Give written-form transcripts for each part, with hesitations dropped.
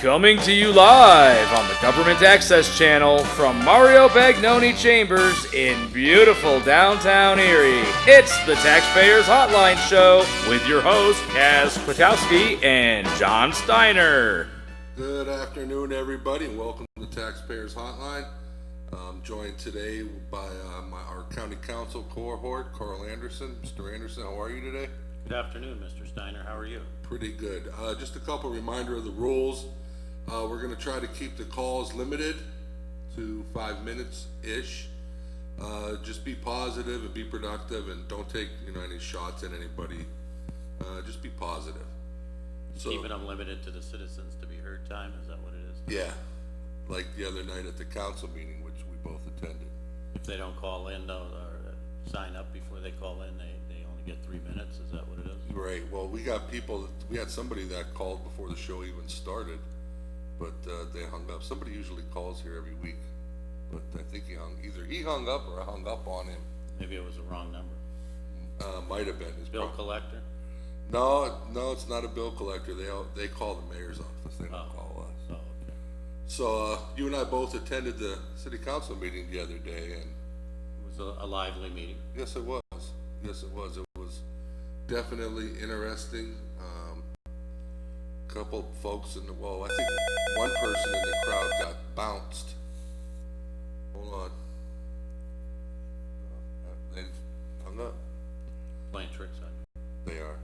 Coming to you live on the Government Access Channel from Mario Bagnoni Chambers in beautiful downtown Erie. It's the Taxpayers Hotline Show with your hosts, Kaz Kwiatkowski and John Steiner. Good afternoon, everybody, and welcome to the Taxpayers Hotline. I'm joined today by our County Council cohort, Carl Anderson. Mr. Anderson, how are you today? Good afternoon, Mr. Steiner. How are you? Pretty good. Just a couple reminder of the rules. We're going to try to keep the calls limited to 5 minutes-ish. Just be positive and be productive, and don't take any shots at anybody. Just be positive. So, keep it unlimited to the citizens to be heard time. Is that what it is? Yeah, like the other night at the council meeting, which we both attended. If they don't call in or sign up before they call in, they only get 3 minutes. Is that what it is? Right. Well, we had somebody that called before the show even started, but they hung up. Somebody usually calls here every week, but I think either he hung up or I hung up on him. Maybe it was the wrong number. Might have been his bill collector. No, it's not a bill collector. They call the mayor's office. They don't call us. Oh, okay. So you and I both attended the city council meeting the other day, and it was a lively meeting. Yes, it was. Yes, it was. It was definitely interesting. Couple folks I think one person in the crowd got bounced. Hold on. They hung up. Playing tricks on you. They are.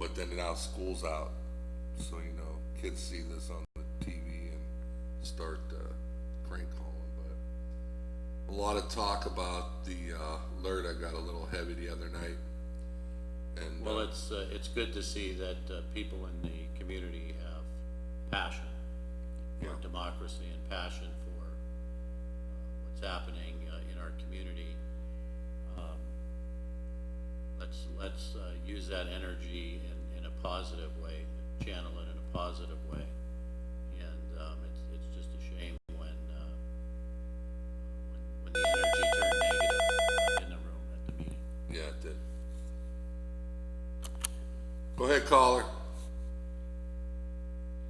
But then now school's out, so kids see this on the TV and start prank calling. But a lot of talk about the alert. I got a little heavy the other night. And well, it's good to see that people in the community have passion for democracy and passion for what's happening in our community. Let's use that energy in a positive way, channel it in a positive way, and it's just a shame when the energy turned negative in the room at the meeting. Yeah, it did. Go ahead, caller.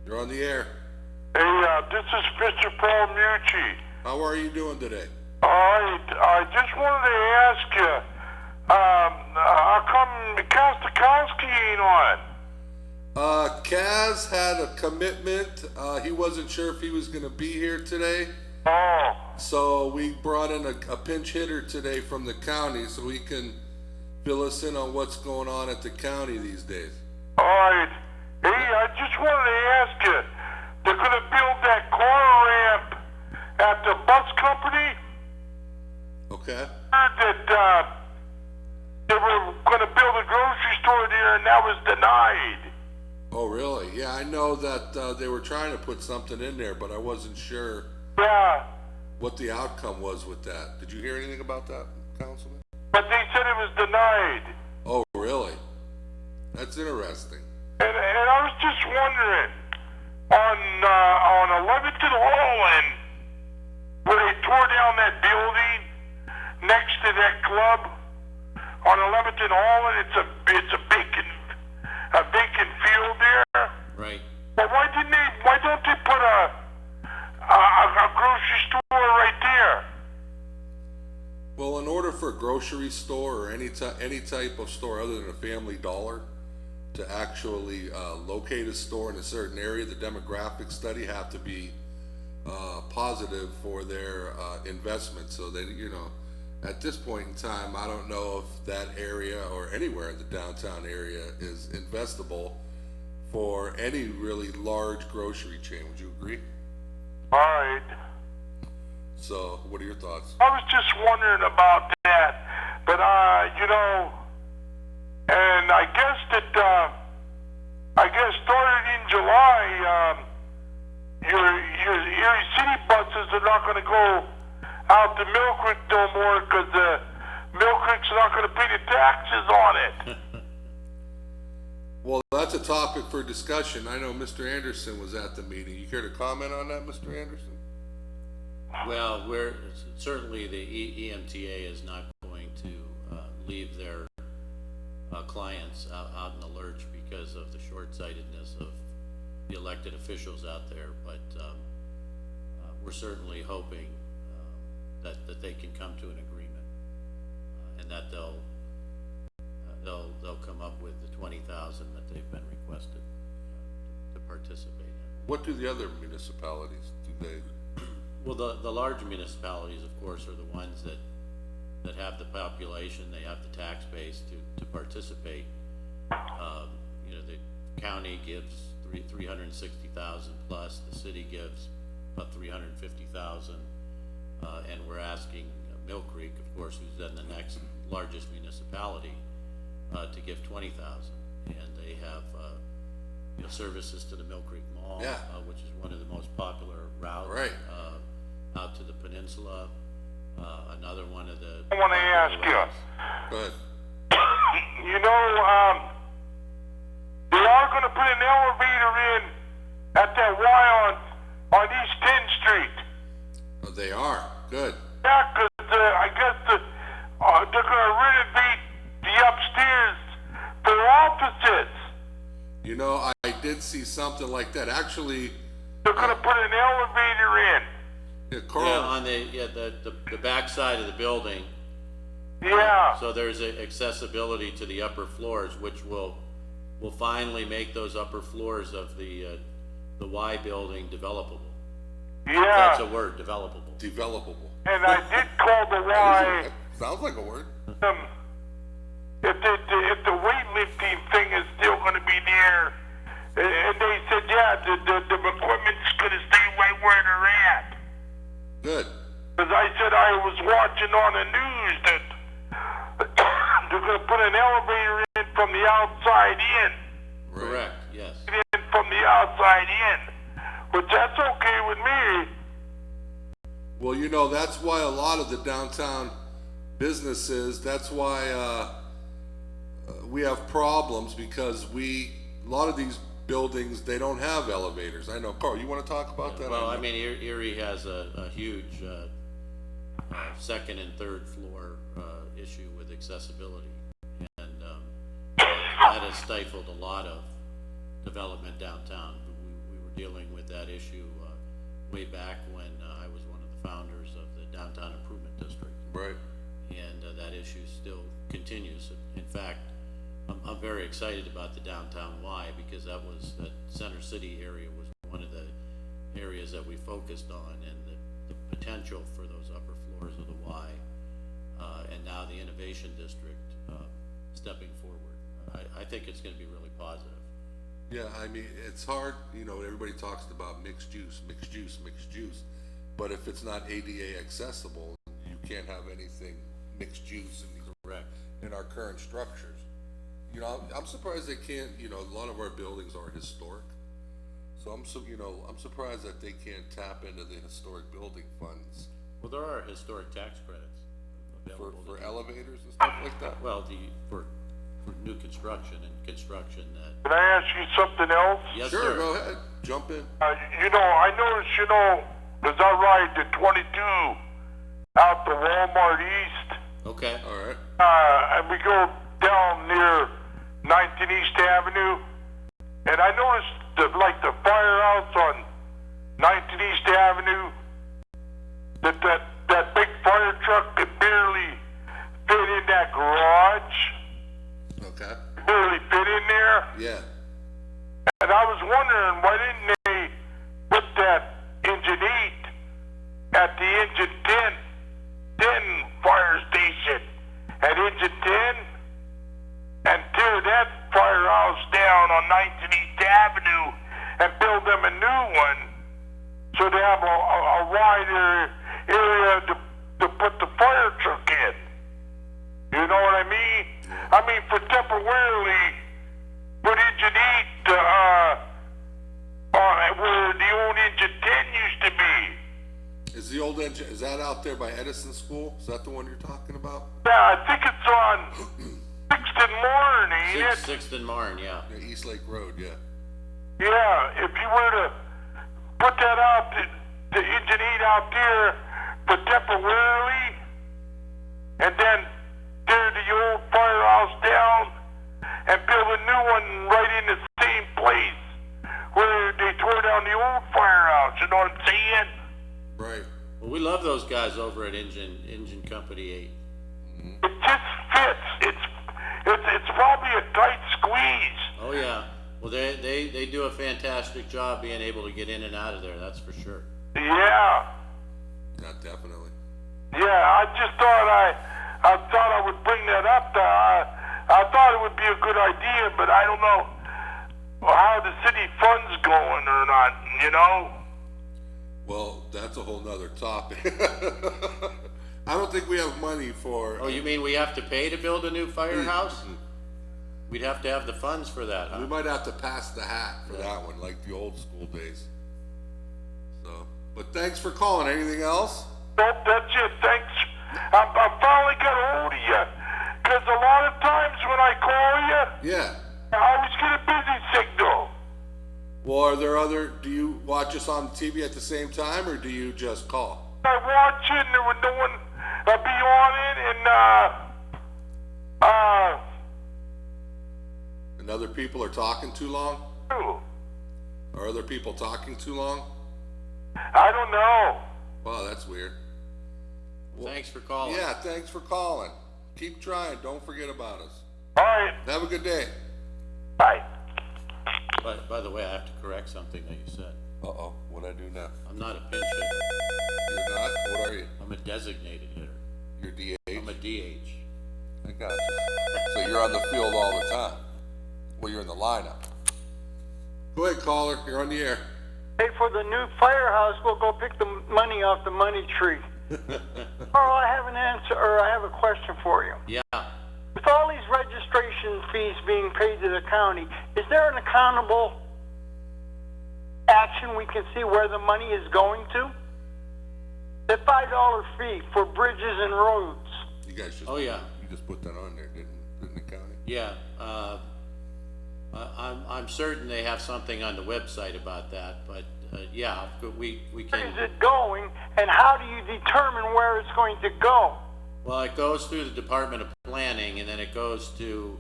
You're on the air. Hey, this is Mr. Paul Mucci. How are you doing today? All right, I just wanted to ask you, how come Kwiatkowski ain't on? Kaz had a commitment. He wasn't sure if he was going to be here today. Oh. So we brought in a pinch hitter today from the county so he can fill us in on what's going on at the county these days. All right. Hey, I just wanted to ask you, they're going to build that car ramp at the bus company? Okay. I heard that they were going to build a grocery store there, and that was denied. Oh, really? Yeah, I know that they were trying to put something in there, but I wasn't sure what the outcome was with that. Did you hear anything about that, Councilman? But they said it was denied. Oh, really? That's interesting. And I was just wondering, on 11th and Holland, where they tore down that building next to that club, on 11th and Holland, it's a vacant field there. Right. But why don't they put a grocery store right there? Well, in order for a grocery store or any type of store other than a Family Dollar to actually locate a store in a certain area, the demographic study have to be positive for their investment. So that at this point in time, I don't know if that area or anywhere in the downtown area is investable for any really large grocery chain. Would you agree? All right. So, what are your thoughts? I was just wondering about that, but and I guess starting in July, your Erie City buses are not going to go out to Mill Creek no more because Mill Creek's not going to pay the taxes on it. Well, that's a topic for discussion. I know Mr. Anderson was at the meeting. You care to comment on that, Mr. Anderson? Well, certainly the EMTA is not going to leave their clients out in the lurch because of the short-sightedness of the elected officials out there, but we're certainly hoping that they can come to an agreement, and that they'll come up with the 20,000 that they've been requested to participate in. What do the other municipalities, do they? Well, the larger municipalities, of course, are the ones that have the population, they have the tax base to participate. You know, the county gives 360,000 plus, the city gives about 350,000, and we're asking Mill Creek, of course, who's then the next largest municipality, to give 20,000, and they have you know, services to the Mill Creek Mall, Yeah. which is one of the most popular routes Right. out to the peninsula. Another one of the. I want to ask you. Go ahead. You know, they are going to put an elevator in at that Y on East 10th Street. Oh, they are, good. Yeah, 'cause I guess they're going to renovate the upstairs for offices. You know, I did see something like that, actually. They're going to put an elevator in. Yeah, Carl, Yeah, on the back side of the building. Yeah. So there's accessibility to the upper floors, which will finally make those upper floors of the Y building developable. Yeah. That's a word, developable. developable. And I did call the Y. Sounds like a word. If the weightlifting thing is still going to be there, and they said, yeah, the equipment's going to stay right where they're at. Good. Because I said I was watching on the news that they're going to put an elevator in from the outside in. Right. Correct, yes. In from the outside in. But that's okay with me. Well, you know, that's why a lot of the downtown businesses, that's why we have problems, because a lot of these buildings, they don't have elevators. I know. Carl, you want to talk about that? Well, I mean, Erie has a huge second and third floor issue with accessibility, and that has stifled a lot of development downtown. We were dealing with that issue way back when I was one of the founders of the Downtown Improvement District. Right. And that issue still continues. In fact, I'm very excited about the downtown Y, because that Center City area was one of the areas that we focused on, and the potential for those upper floors of the Y, and now the Innovation District stepping forward. I think it's going to be really positive. Yeah, I mean, it's hard, you know, everybody talks about mixed use, but if it's not ADA accessible, you can't have anything mixed use in our current structures. You know, I'm surprised they can't, you know, a lot of our buildings are historic. So I'm surprised that they can't tap into the historic building funds Well, there are historic tax credits available for to- elevators and stuff like that. well, for new construction and construction that. Can I ask you something else? Yes, Sure, sir. go ahead, jump in. You know, I noticed, you know, as I ride the 22 out to Walmart East, Okay. All right. and we go down near 19th East Avenue, and I noticed the firehouse on 19th East Avenue, that big fire truck could barely fit in that garage, Okay. barely fit in there. Yeah. And I was wondering, why didn't they put that engine 8 at the engine 10 fire station at engine 10 and tear that firehouse down on 19th East Avenue and build them a new one so they have a wider area to put the fire truck in. You know what I mean? I mean, for temporarily put engine 8 where the old engine 10 used to be. Is the old engine, is that out there by Edison School? Is that the one you're talking about? Yeah, I think it's on 6th and Marne, ain't it? Sixth and Marne, yeah. Yeah, East Lake Road, yeah. Yeah, if you were to put that out, the engine 8 out there for temporarily, and then tear the old firehouse down and build a new one right in the same place where they those guys over at Engine Company 8. It just fits. It's probably a tight squeeze. Oh yeah, well they do a fantastic job being able to get in and out of there, that's for sure. Yeah. Yeah, definitely. Yeah, I just thought I would bring that up. I thought it would be a good idea, but I don't know how the city funds going or not, you know? Well, that's a whole nother topic. I don't think we have money for. Oh, you mean we have to pay to build a new firehouse? We'd have to have the funds for that, huh? We might have to pass the hat for that one, like the old school days. So, but thanks for calling. Anything else? Nope, that's it. Thanks. I finally got a hold of you. Because a lot of times when I call you, Yeah. I always get a busy signal. Well, are there other? Do you watch us on TV at the same time, or do you just call? I watch it and there was no one be on it And other people are talking too long? ooh, Are other people talking too long? I don't know. Wow, that's weird. Thanks for calling. Yeah, thanks for calling. Keep trying. Don't forget about us. All right, Have a good day. bye. By the way, I have to correct something that you said. Uh-oh, what'd I do now? I'm not a pinch hitter, You're not? What are you? I'm a designated hitter. You're DH? I'm a DH. I got you. So you're on the field all the time? Well, you're in the lineup. Go ahead, caller. You're on the air. Hey, for the new firehouse, we'll go pick the money off the money tree. Carl, I have an answer, or I have a question for you. Yeah, With all these registration fees being paid to the county, is there an accountable action we can see where the money is going to? The $5 fee for bridges and roads. You guys just. oh yeah, You just put that on there, didn't the county? yeah. I'm certain they have something on the website about that, but, yeah, we Where can. is it going, and how do you determine where it's going to go? Well, it goes through the Department of Planning, and then it goes to,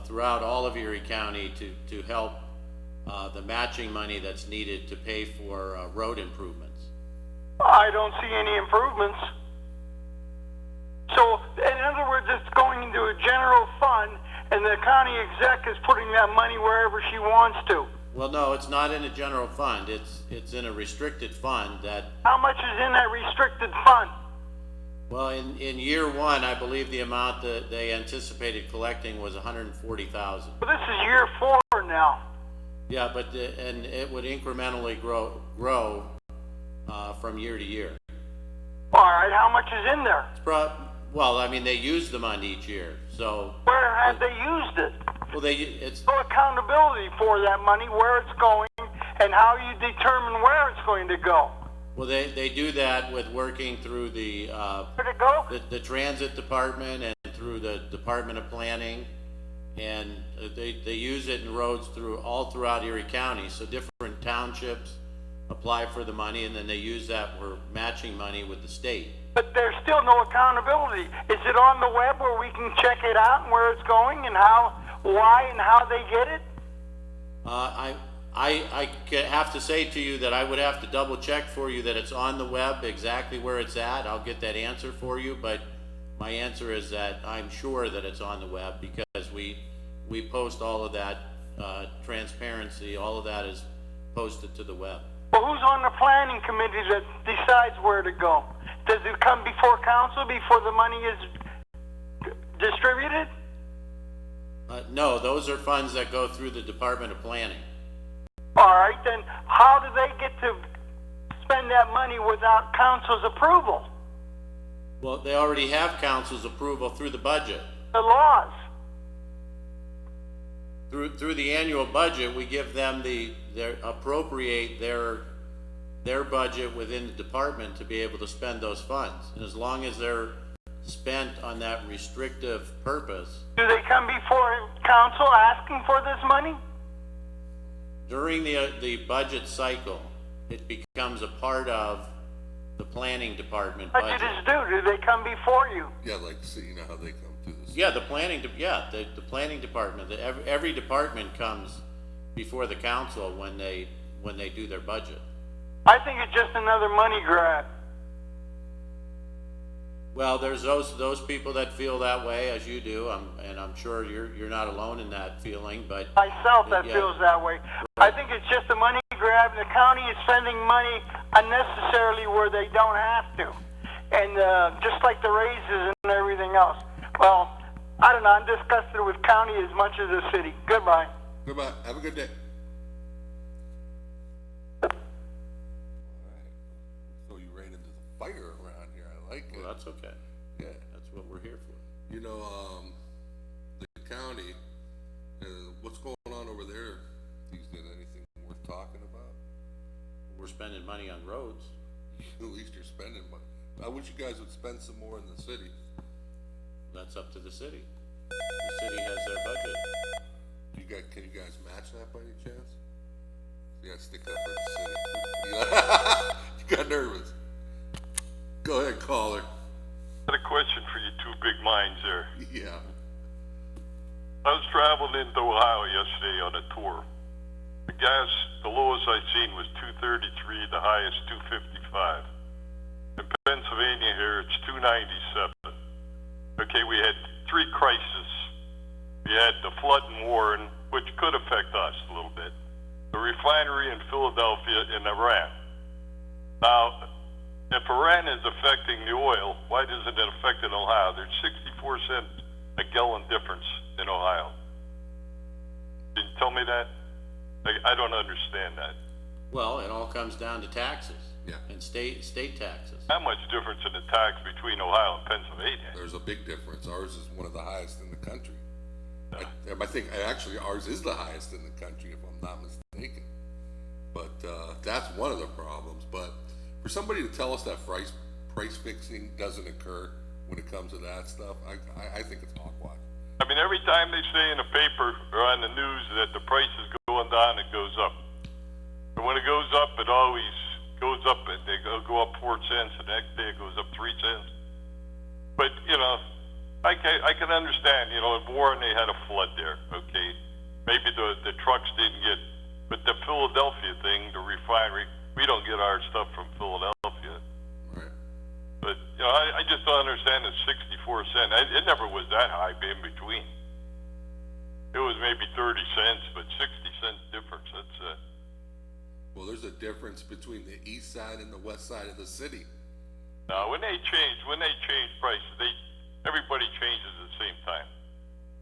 throughout all of Erie County to help, the matching money that's needed to pay for, road improvements. I don't see any improvements. So, in other words, it's going into a general fund, and the county exec is putting that money wherever she wants to. Well, no, it's not in a general fund, it's in a restricted fund that, How much is in that restricted fund? well, in year one, I believe the amount that they anticipated collecting was $140,000. Well, this is year 4 now. Yeah, but, and it would incrementally grow, from year to year. All right, how much is in there? Well, I mean, they use the money each year, so, Where have they used it? well, it's, No accountability for that money, where it's going, and how you determine where it's going to go. well, they do that with working through the, Where'd it go? the transit department and through the Department of Planning, and they use it in roads all throughout Erie County, so different townships apply for the money, and then they use that for matching money with the state. But there's still no accountability. Is it on the web where we can check it out and where it's going and why and how they get it? I have to say to you that I would have to double check for you that it's on the web exactly where it's at. I'll get that answer for you, but my answer is that I'm sure that it's on the web because we post all of that, transparency, all of that is posted to the web. Well, who's on the planning committee that decides where to go? Does it come before council before the money is distributed? No, those are funds that go through the Department of Planning. All right, then how do they get to spend that money without council's approval? Well, they already have council's approval through the budget. The laws. Through the annual budget, we give them appropriate their budget within the department to be able to spend those funds. And as long as they're spent on that restrictive purpose, Do they come before council asking for this money? during the budget cycle, it becomes a part of the planning department Budget budget. is due. Do they come before you? Yeah, like, see, you know how they come through this. Yeah, the planning department, every department comes before the council when they do their budget. I think it's just another money grab. Well, there's those people that feel that way as you do, and I'm sure you're not alone in that feeling, but. Myself that Yeah. feels that way. I think it's just a money grab. The county is spending money unnecessarily where they don't have to. And just like the raises and everything else. Well, I don't know. I'm disgusted with county as much as the city. Goodbye. Goodbye. Have a good day. All right. So you ran into the fire around here. I like it. Well, that's okay. Yeah. That's what we're here for. You know, the county, what's going on over there? These days, anything worth talking about? We're spending money on roads. At least you're spending money. I wish you guys would spend some more in the city. That's up to the city. The city has their budget. Can you guys match that by any chance? You gotta stick up for the city. You got nervous. Go ahead, caller. I had a question for you two big minds there. Yeah. I was traveling into Ohio yesterday on a tour. The gas, the lowest I seen was 233, the highest 255. In Pennsylvania here, it's 297. Okay, we had three crises. We had the flood in Warren, which could affect us a little bit. The refinery in Philadelphia and Iran. Now, if Iran is affecting the oil, why doesn't it affect in Ohio? There's 64 cents a gallon difference in Ohio. Can you tell me that? I don't understand that. Well, it all comes down to taxes. Yeah. And state taxes. How much difference in the tax between Ohio and Pennsylvania? There's a big difference. Ours is one of the highest in the country. I think actually ours is the highest in the country, if I'm not mistaken. But that's one of the problems. But for somebody to tell us that price fixing doesn't occur when it comes to that stuff, I think it's hogwash. I mean, every time they say in the paper or on the news that the price is going down, it goes up. And when it goes up, it always goes up, and they go up 4 cents, and the next day it goes up 3 cents. But, you know, I can understand, you know, in Warren they had a flood there, okay? Maybe the trucks didn't get, but the Philadelphia thing, the refinery, we don't get our stuff from Philadelphia. Right. But, you know, I just don't understand the 64 cents. It never was that high in between. It was maybe 30 cents, but 60 cents difference, that's Well, there's a difference between the east side and the west side of the city. now, when they change prices, everybody changes at the same time.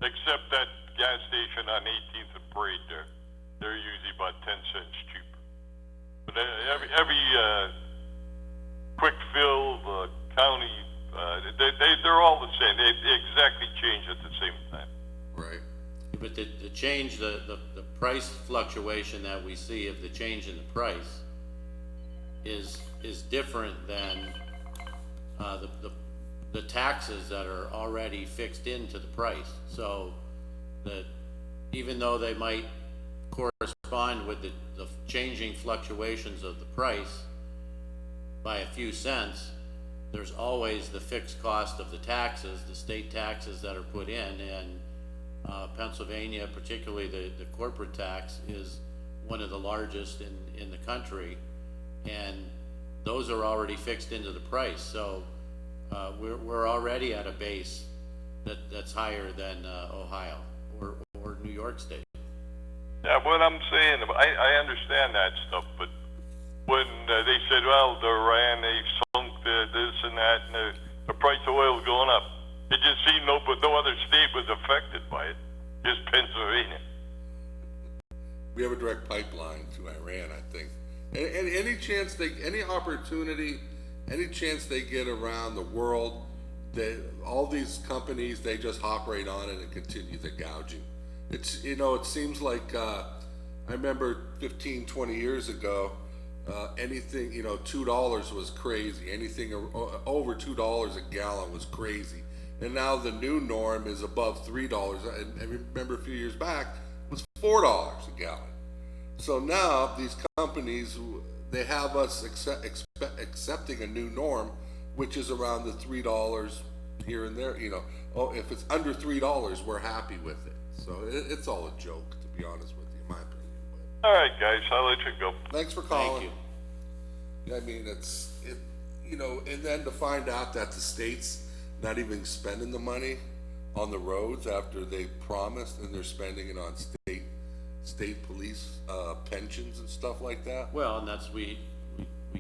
Except that gas station on 18th and Parade there. They're usually about 10 cents cheaper. But every quick fill, county, they're all the same. They exactly change at the same time. Right. But the change, the price fluctuation that we see of the change in the price is different than the taxes that are already fixed into the price. So that even though they might correspond with the changing fluctuations of the price by a few cents, there's always the fixed cost of the taxes, the state taxes that are put in, and Pennsylvania, particularly the corporate tax, is one of the largest in the country, and those are already fixed into the price. So we're already at a base that's higher than Ohio or New York State. Yeah, what I'm saying, I understand that stuff, but when they said, well, the Iran, they sunk this and that, and the price of oil is going up, it just seemed no other state was affected by it, just Pennsylvania. We have a direct pipeline to Iran, I think. And any chance any opportunity, any chance they get around the world, all these companies, they just hop right on it and continue the gouging. It's, you know, it seems like, I remember 15, 20 years ago, anything, you know, $2 was crazy. Anything over $2 a gallon was crazy. And now the new norm is above $3. I remember a few years back, it was $4 a gallon. So now these companies, they have us accepting a new norm, which is around the $3 here and there. You know, oh, if it's under $3, we're happy with it. So it's all a joke, to be honest with you, in my opinion. But All right, guys, I'll let you go. thanks for calling. Thank you. I mean, you know, and then to find out that the states not even spending the money on the roads after they promised, and they're spending it on state police, pensions and stuff like that? Well, and that's, we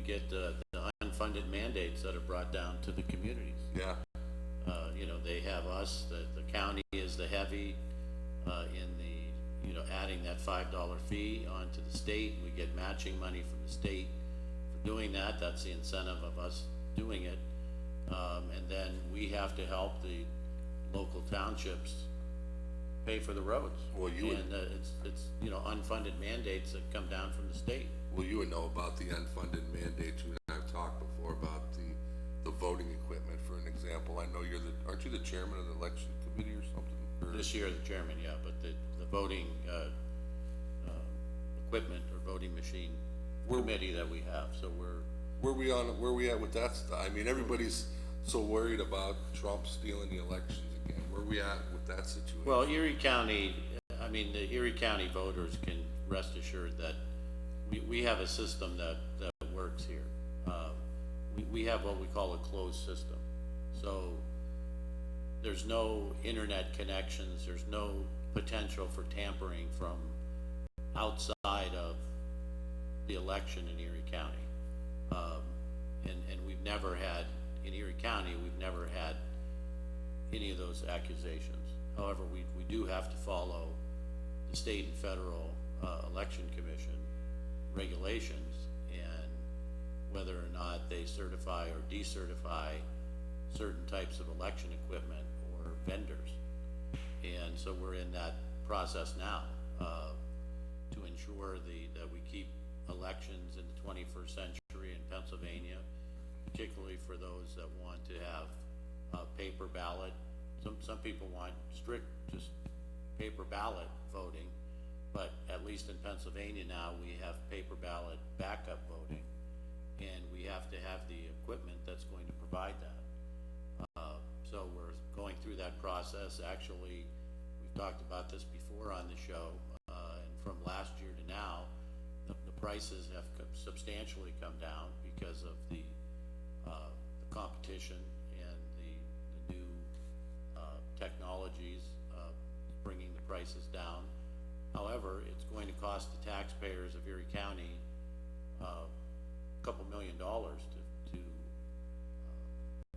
get the unfunded mandates that are brought down to the communities. Yeah, You know, they have us, the county is the heavy, in the, you know, adding that $5 fee onto the state. We get matching money from the state for doing that. That's the incentive of us doing it. And then we have to help the local townships pay for the roads. Well, you would- And, it's, you know, unfunded mandates that come down from the state. well, you would know about the unfunded mandates. You and I have talked before about the voting equipment, for an example. I know aren't you the chairman of the election committee or something? Or- This year, the chairman, yeah, but the voting, equipment or voting machine committee that we have, so Where we at with that stuff? I mean, everybody's so worried about Trump stealing the elections again. Where we at with that situation? well, Erie County, I mean, the Erie County voters can rest assured that we have a system that works here. We have what we call a closed system, so there's no internet connections, there's no potential for tampering from outside of the election in Erie County. And we've never had, in Erie County, we've never had any of those accusations. However, we do have to follow the state and federal election commission regulations, and whether or not they certify or decertify certain types of election equipment or vendors. And so we're in that process now, to ensure that we keep elections in the 21st century in Pennsylvania, particularly for those that want to have paper ballot. Some people want strict, just paper ballot voting, but at least in Pennsylvania now, we have paper ballot backup voting, and we have to have the equipment that's going to provide that. So we're going through that process. Actually, we've talked about this before on the show, and from last year to now, the prices have substantially come down because of the competition and the new technologies bringing the prices down. However, it's going to cost the taxpayers of Erie County a couple $1 million to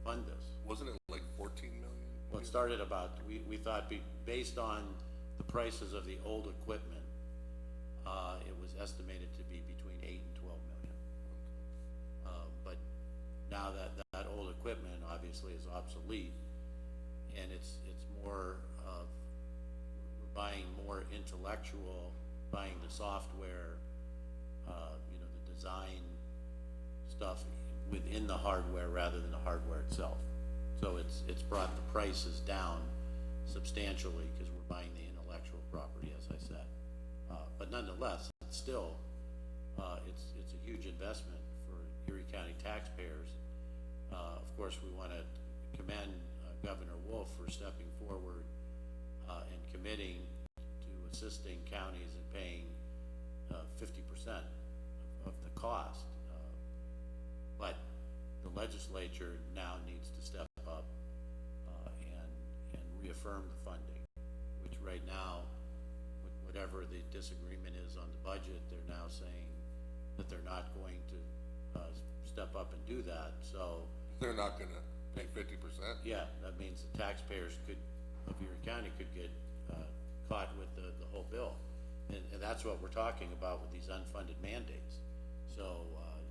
fund this. Wasn't it like 14 million? Well, it started about, we thought, based on the prices of the old equipment, it was estimated to be between 8 and 12 million. But now that old equipment obviously is obsolete, and it's more of, we're buying more intellectual, buying the software, you know, the design stuff within the hardware rather than the hardware itself. So it's brought the prices down substantially because we're buying the intellectual property, as I said. But nonetheless, it's still, it's a huge investment for Erie County taxpayers. Of course, we want to commend Governor Wolf for stepping forward and committing to assisting counties in paying 50% of the cost. But the legislature now needs to step up and reaffirm the funding, which right now, whatever the disagreement is on the budget, they're now saying that they're not going to step up and do that. So They're not gonna pay 50%? yeah, that means the taxpayers of Erie County could get caught with the whole bill, and that's what we're talking about with these unfunded mandates. So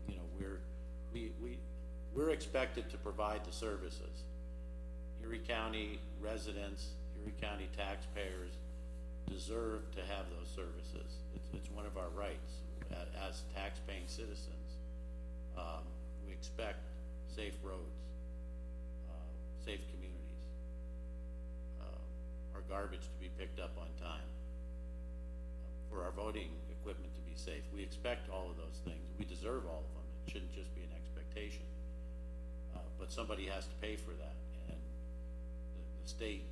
you know, we're expected to provide the services. Erie County residents, Erie County taxpayers deserve to have those services. It's one of our rights as tax-paying citizens. We expect safe roads, safe communities, our garbage to be picked up on time, for our voting equipment to be safe. We expect all of those things. We deserve all of them. It shouldn't just be an expectation. But somebody has to pay for that, and the state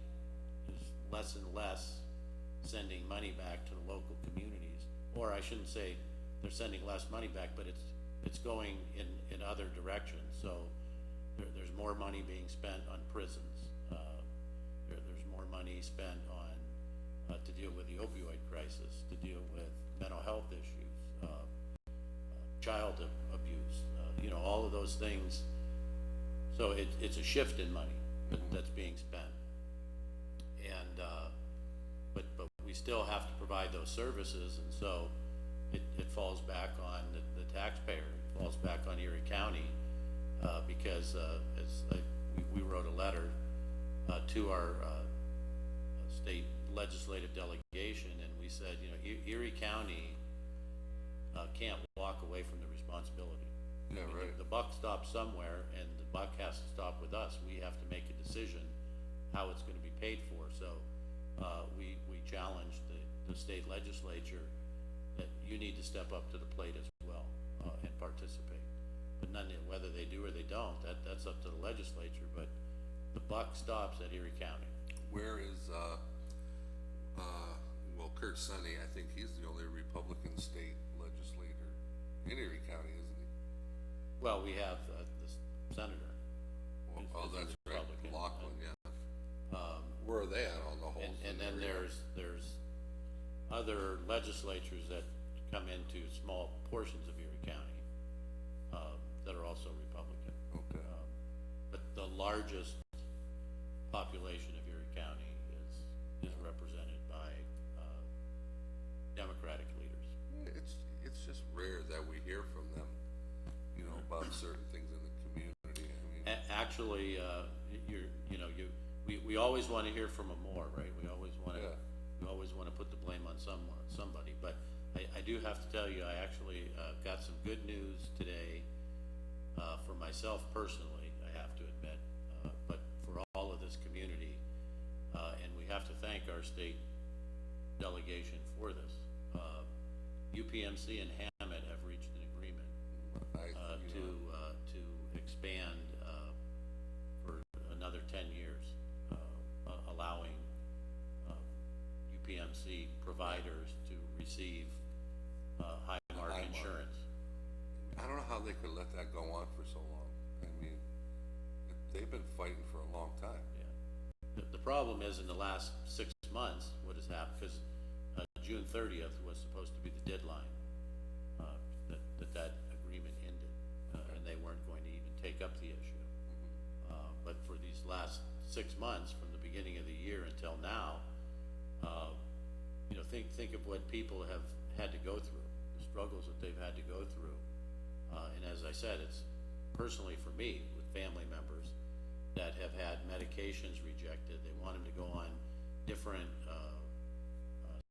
is less and less sending money back to the local communities, or I shouldn't say they're sending less money back, but it's going in other directions. So there's more money being spent on prisons. There's more money spent on, to deal with the opioid crisis, to deal with mental health issues, child abuse, all of those things. So it's a shift in money that's being spent. And, but we still have to provide those services, and so it falls back on the taxpayer, it falls back on Erie County, because, we wrote a letter, to our, state legislative delegation, and we said, Erie County, can't walk away from the responsibility. Yeah, right. The buck stops somewhere, and the buck has to stop with us. We have to make a decision how it's gonna be paid for, so, we challenged the state legislature that you need to step up to the plate as well, and participate. But whether they do or they don't, that's up to the legislature, but the buck stops at Erie County. Where is, well, Kurt Sonny, I think he's the only Republican state legislator in Erie County, isn't he? Well, we have, the senator. Oh, that's right, Republican. Laughlin, yeah. Where are they at on the whole? And then there's other legislatures that come into small portions of Erie County, that are also Republican. Okay. But the largest population of Erie County is represented by, Democratic leaders. It's just rare that we hear from them, about certain things in the community. I mean, Actually, we always want to hear from them more, right? We always want to, Yeah. we always want to put the blame on somebody. But I do have to tell you, I actually got some good news today, for myself personally, I have to admit, but for all of this community, and we have to thank our state delegation for this. UPMC and Hammett have reached an agreement to expand for another 10 years, allowing UPMC providers to receive high mark High mark. insurance. I don't know how they could let that go on for so long. I mean, they've been fighting for a long time. Yeah. The problem is, in the last 6 months, what has happened, because June 30th was supposed to be the deadline, that agreement ended, and they weren't going to even take up the issue. But for these last 6 months, from the beginning of the year until now, think of what people have had to go through, the struggles that they've had to go through. And as I said, it's personally for me, with family members that have had medications rejected. They want them to go on different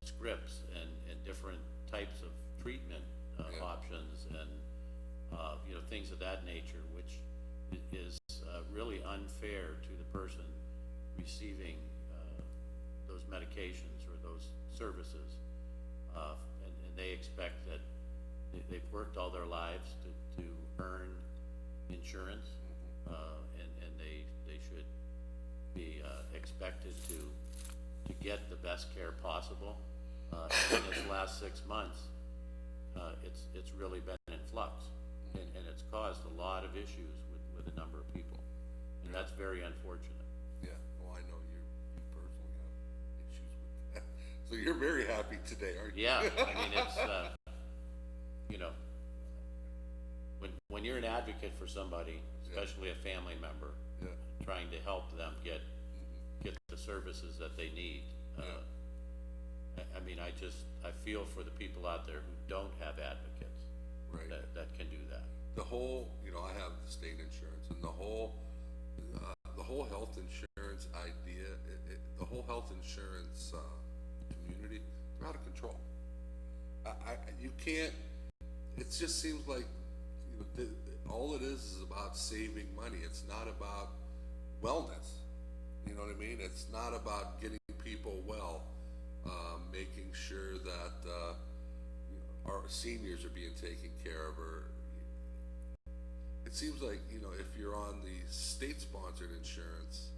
scripts and different types of treatment options, and things of that nature, which is really unfair to the person receiving those medications or those services, and they expect that they've worked all their lives to earn insurance, and they should be expected to get the best care possible. In this last 6 months, it's really been in flux, and it's caused a lot of issues with a number of people, and that's very unfortunate. Yeah, well, I know you personally have issues with that. So you're very happy today, aren't you? Yeah, I mean, it's, when you're an advocate for somebody, especially a family member, Yeah. trying to help them get the services that they need, I mean, I feel for the people out there who don't have advocates. Right. That can do that. The whole, I have the state insurance, and the whole health insurance idea, the whole health insurance community, they're out of control. You can't. It just seems like all it is about saving money. It's not about wellness. You know what I mean? It's not about getting people well, making sure that our seniors are being taken care of. Or it seems like if you're on the state-sponsored insurance,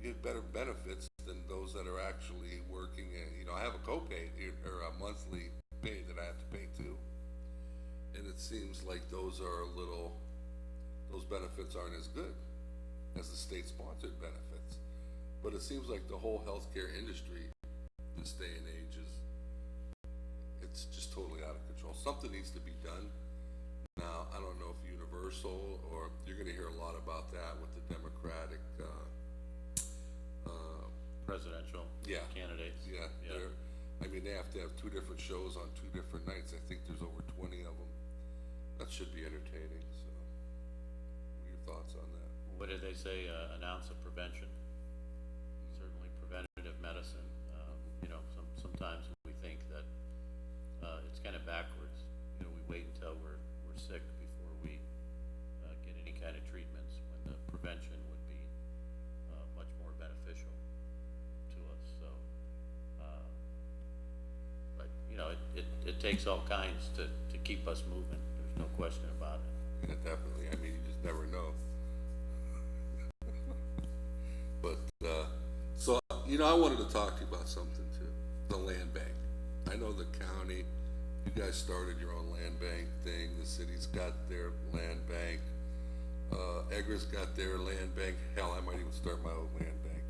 you get better benefits than those that are actually working. And I have a copay or a monthly pay that I have to pay too, and it seems like those are a little those benefits aren't as good as the state-sponsored benefits. But it seems like the whole healthcare industry this day and age it's just totally out of control. Something needs to be done. Now, I don't know if Universal, or you're gonna hear a lot about that with the Democratic, Presidential candidates. Yeah. I mean, they have to have 2 different shows on 2 different nights. I think there's over 20 of them. That should be entertaining, so what are your thoughts on that? What did they say, an ounce of prevention? Certainly preventative medicine. You know, sometimes we think that, it's kind of backwards. You know, we wait until we're sick before we, get any kind of treatments, when the prevention would be, much more beneficial to us, so, but, you know, it takes all kinds to keep us moving, there's no question about it. Yeah, definitely. I mean, you just never know. But, so, you know, I wanted to talk to you about something too, the land bank. I know the county, you guys started your own land bank thing, the city's got their land bank, Eggers got their land bank, hell, I might even start my own land bank.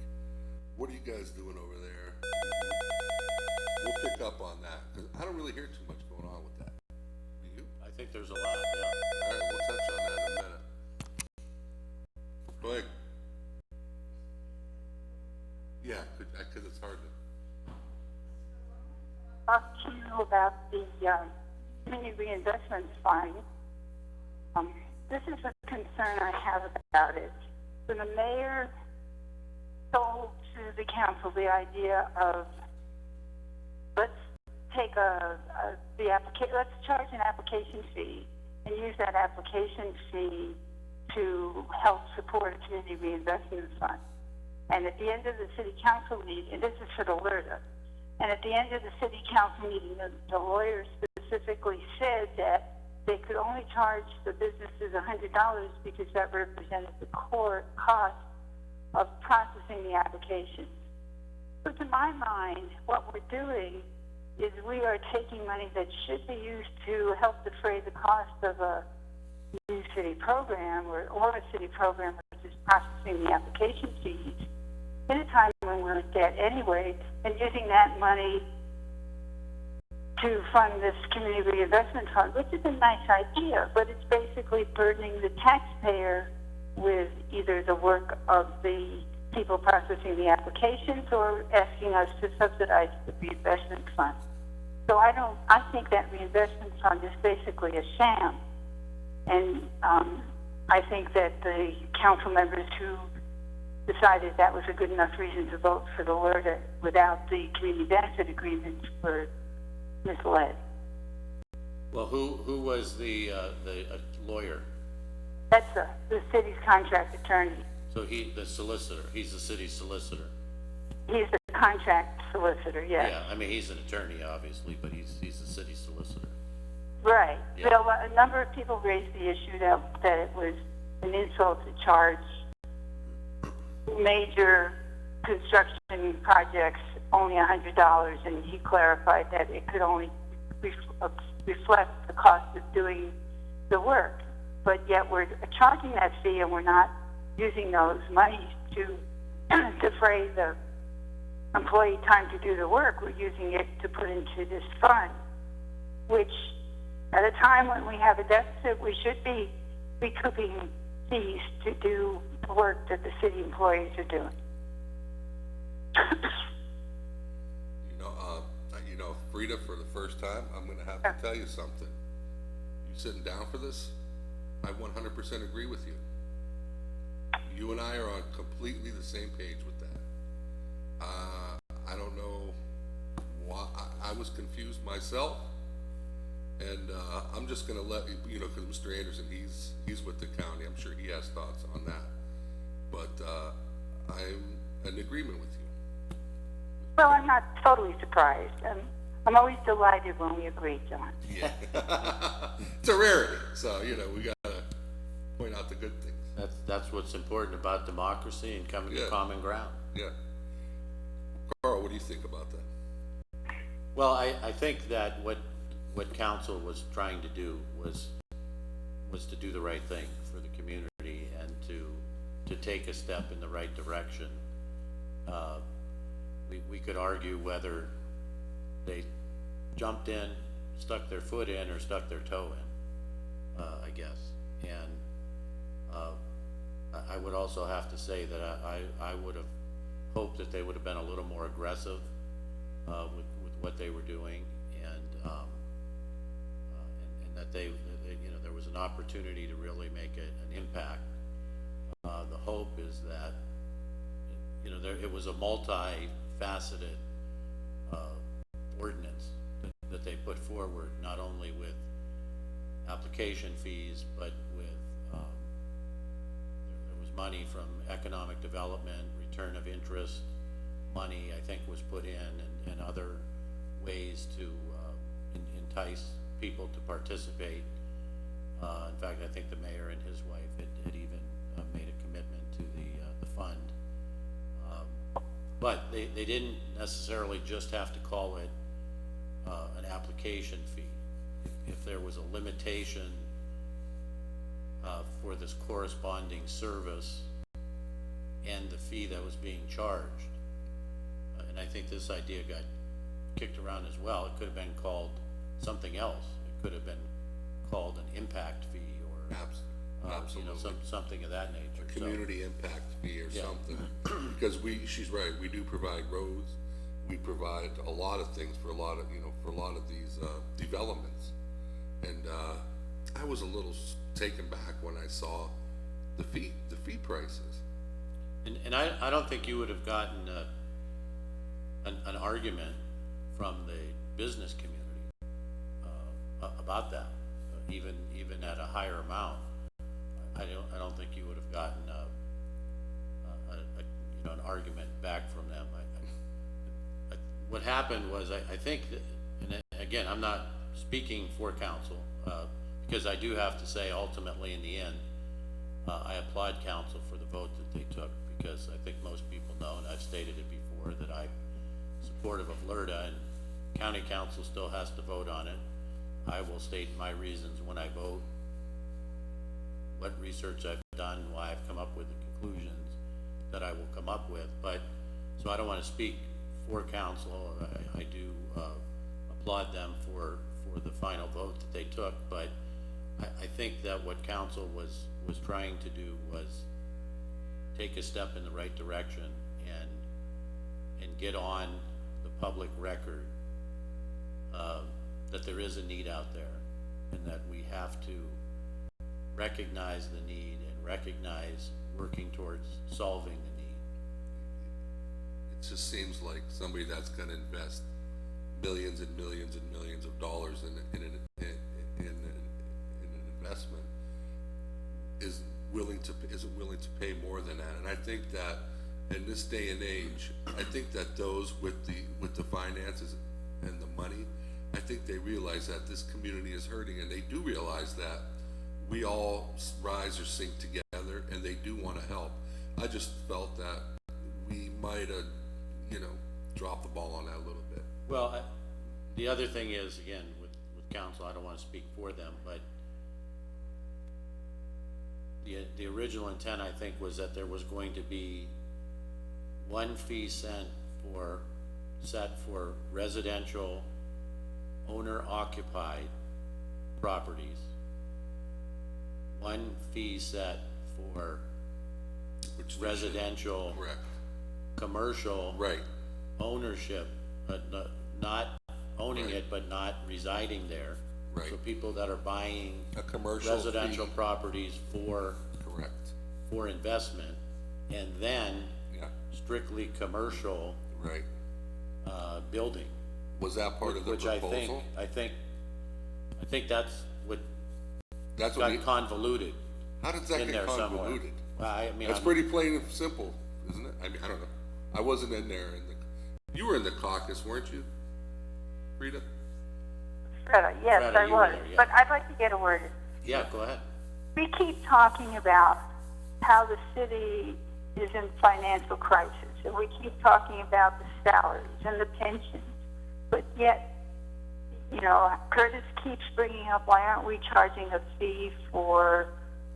What are you guys doing over there? We'll pick up on that, because I don't really hear too much going on with that. Do you? I think there's a lot, yeah. All right, we'll touch on that in a minute. Go ahead. Yeah, because it's hard to. Talk to you about the community reinvestment fund. This is a concern I have about it. When the mayor sold to the council the idea of let's take let's charge an application fee and use that application fee to help support a community reinvestment fund. And at the end of the city council meeting, and this is for the LERTA, and at the end of the city council meeting, the lawyer specifically said that they could only charge the businesses $100 because that represented the core cost of processing the application. So to my mind, what we're doing is we are taking money that should be used to help defray the cost of a new city program or a city program which is processing the application fees in a time when we're in debt anyway, and using that money to fund this community reinvestment fund, which is a nice idea, but it's basically burdening the taxpayer with either the work of the people processing the applications or asking us to subsidize the reinvestment fund. So I think that reinvestment fund is basically a sham. And I think that the council members who decided that was a good enough reason to vote for the LERTA without the community benefit agreement were misled. Well, who was the lawyer? That's the city's contract attorney. So the solicitor, he's the city's solicitor. He's the contract solicitor, yes. Yeah, I mean, he's an attorney, obviously, but he's the city solicitor. Right. Yeah. So a number of people raised the issue that it was an insult to charge major construction projects only $100, and he clarified that it could only reflect the cost of doing the work. But yet we're charging that fee, and we're not using those monies to defray the employee time to do the work. We're using it to put into this fund, which at a time when we have a deficit, we should be recouping fees to do the work that the city employees are doing. You know, Frida, for the first time, I'm going to have to tell you something. You sitting down for this? I 100% agree with you. You and I are on completely the same page with that. I don't know why. I was confused myself, and I'm just going to let you know, because Mr. Anderson, he's with the county. I'm sure he has thoughts on that, but I'm in agreement with you. Well, I'm not totally surprised. I'm always delighted when we agree, John. Yeah, it's a rarity. So you know, we got to point out the good things. That's what's important about democracy and coming to common ground. Yeah. Carl, what do you think about that? Well, I think that what council was trying to do was to do the right thing for the community to take a step in the right direction. We could argue whether they jumped in, stuck their foot in, or stuck their toe in, I guess. And I would also have to say that I would have hoped that they would have been a little more aggressive with what they were doing, and that they you know, there was an opportunity to really make an impact. The hope is that, you know, it was a multi-faceted ordinance that they put forward, not only with application fees, but with there was money from economic development, return of interest money, I think, was put in, and other ways to entice people to participate. In fact, I think the mayor and his wife had even made a commitment to the fund. But they didn't necessarily just have to call it an application fee. If there was a limitation for this corresponding service and the fee that was being charged, and I think this idea got kicked around as well, it could have been called something else. It could have been called an impact fee, or Absolutely. you know, something of that nature. A community impact fee or Yeah. something. Because she's right, we do provide roads, we provide a lot of things for a lot of, you know, for a lot of these developments. And I was a little taken back when I saw the fee prices. And I don't think you would have gotten an argument from the business community about that, even at a higher amount. I don't think you would have gotten you know, an argument back from them. What happened was, I think that, and again, I'm not speaking for council, because I do have to say, ultimately, in the end, I applaud council for the vote that they took, because I think most people know, and I've stated it before, that I'm supportive of LRTA, and county council still has to vote on it. I will state my reasons when I vote, what research I've done, why I've come up with the conclusions that I will come up with. But, so I don't want to speak for council. I do applaud them for the final vote that they took, but I think that what council was trying to do was take a step in the right direction and get on the public record that there is a need out there, and that we have to recognize the need and recognize working towards solving the need. It just seems like somebody that's gonna invest millions and millions and millions of dollars in an investment isn't willing to pay more than that. And I think that in this day and age, I think that those with the finances and the money, I think they realize that this community is hurting, and they do realize that we all rise or sink together, and they do want to help. I just felt that we might have, you know, dropped the ball on that a little bit. Well, the other thing is, again, with council, I don't want to speak for them, but the original intent, I think, was that there was going to be one fee set for residential owner-occupied properties, one fee set for residential, Correct. commercial, Right. ownership, but not owning Right. it, but not residing there. Right. So people that are buying A commercial residential fee. properties Correct. for investment, and then Yeah. strictly commercial Right. building. Was that part of the Which proposal? I think that's what That's what got convoluted how does that in get there somewhere. convoluted? Well, I mean, That's I'm- pretty plain and simple, isn't it? I mean, I don't know. I wasn't in there you were in the caucus, weren't you, Rita? Freda, yes, Freda, I you were was, there, yeah. but I'd like to get a word in. Yeah, go ahead. We keep talking about how the city is in financial crisis, and we keep talking about the salaries and the pensions, but yet, you know, Curtis keeps bringing up, why aren't we charging a fee for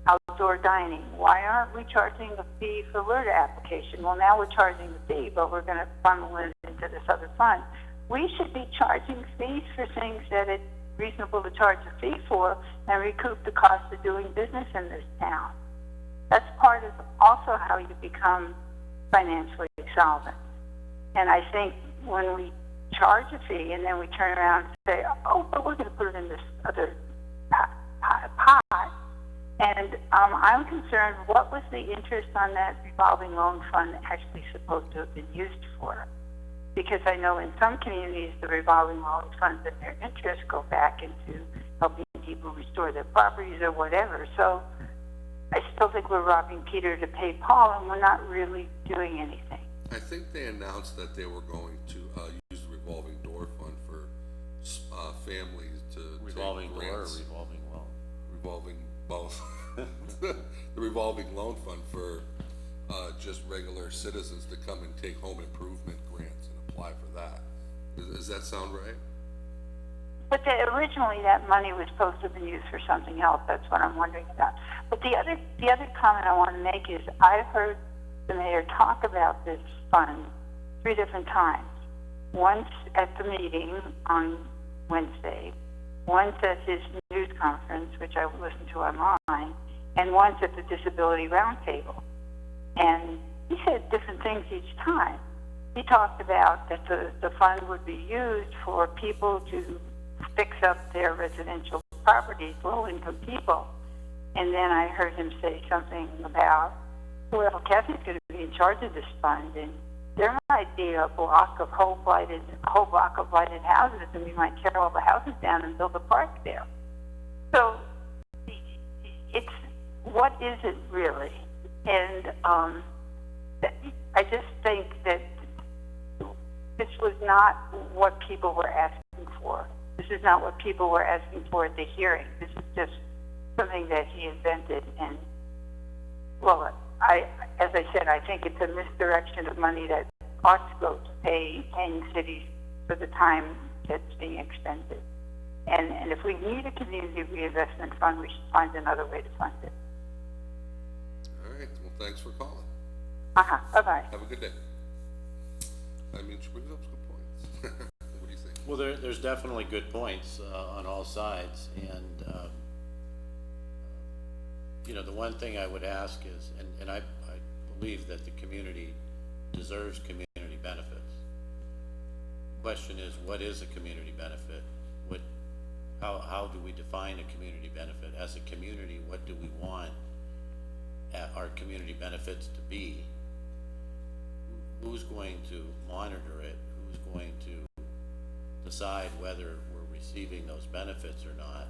our outdoor dining. Why aren't we charging a fee for LERTA application? Well, now we're charging the fee, but we're going to funnel it into this other fund. We should be charging fees for things that it's reasonable to charge a fee for and recoup the cost of doing business in this town. That's part of also how you become financially solvent. And I think when we charge a fee and then we turn around and say, oh, but we're going to put it in this other pot. And I'm concerned, what was the interest on that revolving loan fund actually supposed to have been used for? Because I know in some communities, the revolving loan funds and their interest go back into helping people restore their properties or whatever. So I still think we're robbing Peter to pay Paul, and we're not really doing anything. I think they announced that they were going to use the revolving door fund for families to Revolving take door or grants. revolving loan? Revolving both. The revolving loan fund for just regular citizens to come and take home improvement grants and apply for that. Does that sound right? But originally that money was supposed to have been used for something else. That's what I'm wondering about. But the other comment I want to make is I've heard the mayor talk about this fund 3 different times. Once at the meeting on Wednesday, once at his news conference, which I listened to online, and once at the Disability Roundtable. And he said different things each time. He talked about that the fund would be used for people to fix up their residential properties, low-income people. And then I heard him say something about, well, Kathy's going to be in charge of this fund, and there might be a block of whole block of blighted houses, and we might tear all the houses down and build a park there. So it's, what is it really? And I just think that this was not what people were asking for. This is not what people were asking for at the hearing. This is just something that he invented. And, well, as I said, I think it's a misdirection of money that ought to go to paying cities for the time that's being expended. And if we need a community reinvestment fund, we should find another way to fund it. All right. Well, thanks for calling. Bye-bye. Have a good day. I mean, she brings up some good points. What do you think? Well, there's definitely good points on all sides, and you know, the one thing I would ask is, and I believe that the community deserves community benefits. The question is, what is a community benefit? How do we define a community benefit? As a community, what do we want our community benefits to be? Who's going to monitor it? Who's going to decide whether we're receiving those benefits or not?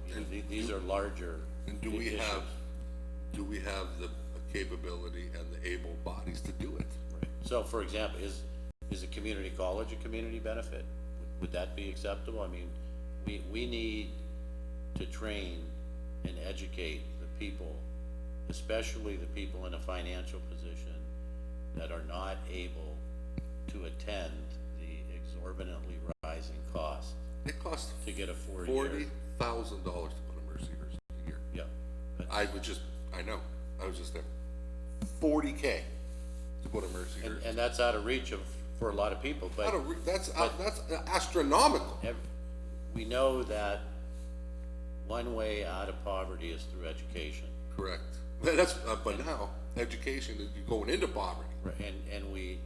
You know, these are larger And do we issues. have the capability and the able bodies to do it? Right. So, for example, is a community college a community benefit? Would that be acceptable? I mean, we need to train and educate the people, especially the people in a financial position that are not able to attend the exorbitantly rising cost It costs to get a 4-year. $40,000 to go to Mercyhurst a year. Yeah. I know, I was just there. $40K to go to Mercyhurst. And that's out of reach for a lot of people, but That's astronomical. we know that one way out of poverty is through education. Correct. But now, education is you're going into poverty Right. And we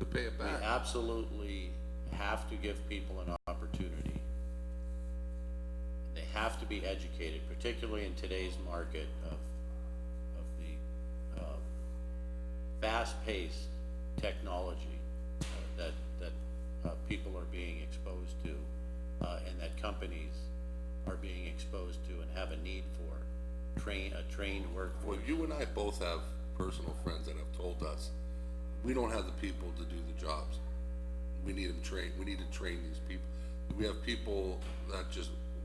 to pay it back. absolutely have to give people an opportunity. They have to be educated, particularly in today's market of the fast-paced technology that people are being exposed to, and that companies are being exposed to and have a need for a trained workforce. Well, you and I both have personal friends that have told us we don't have the people to do the jobs. We need them trained. We need to train these people. We have people that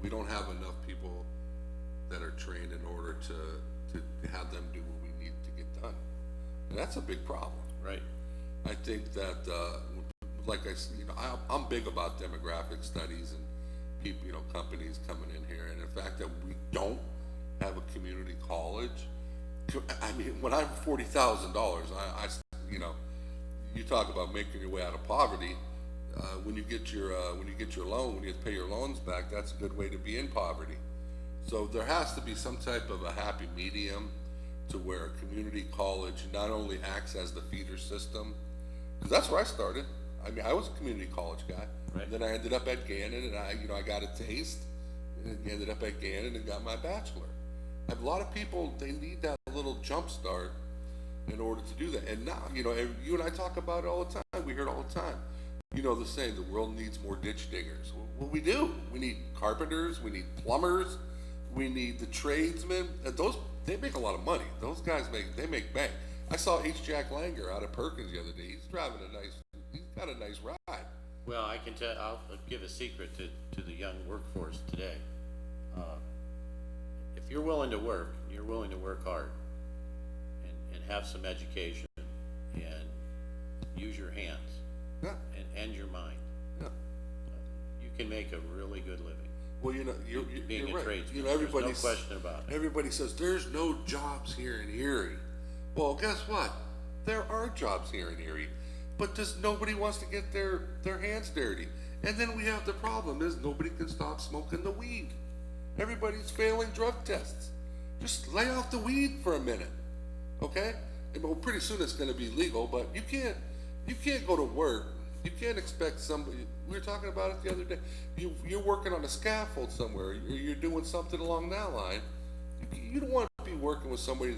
we don't have enough people that are trained in order to have them do what we need to get done. And that's a big problem. Right. I think that, like I said, I'm big about demographic studies and people, companies coming in here. And the fact that we don't have a community college. I mean, when I'm $40,000, you know, you talk about making your way out of poverty. When you get your loan, when you have to pay your loans back, that's a good way to be in poverty. So there has to be some type of a happy medium to where a community college not only acts as the feeder system, because that's where I started. I mean, I was a community college guy. Right. Then I ended up at Gannon, and I got a taste, and ended up at Gannon and got my bachelor. A lot of people, they need that little jump start in order to do that. And now, you know, you and I talk about it all the time. We hear it all the time. You know the saying, the world needs more ditch diggers. Well, we do. We need carpenters. We need plumbers. We need the tradesmen. And they make a lot of money. Those guys make bank. I saw H. Jack Langer out of Perkins the other day. He's got a nice ride. Well, I'll give a secret to the young workforce today. If you're willing to work, you're willing to work hard and have some education and use your hands Yeah. and your mind, Yeah. you can make a really good living. Well, you know, Being you're a right. tradesman, You know, there's no question about it. Everybody says there's no jobs here in Erie. Well, guess what? There are jobs here in Erie, but just nobody wants to get their hands dirty. And then we have the problem is nobody can stop smoking the weed. Everybody's failing drug tests. Just lay off the weed for a minute, okay? And, well, pretty soon it's going to be legal, but you can't go to work. You can't expect somebody. We were talking about it the other day. You're working on a scaffold somewhere. Or you're doing something along that line. You don't want to be working with somebody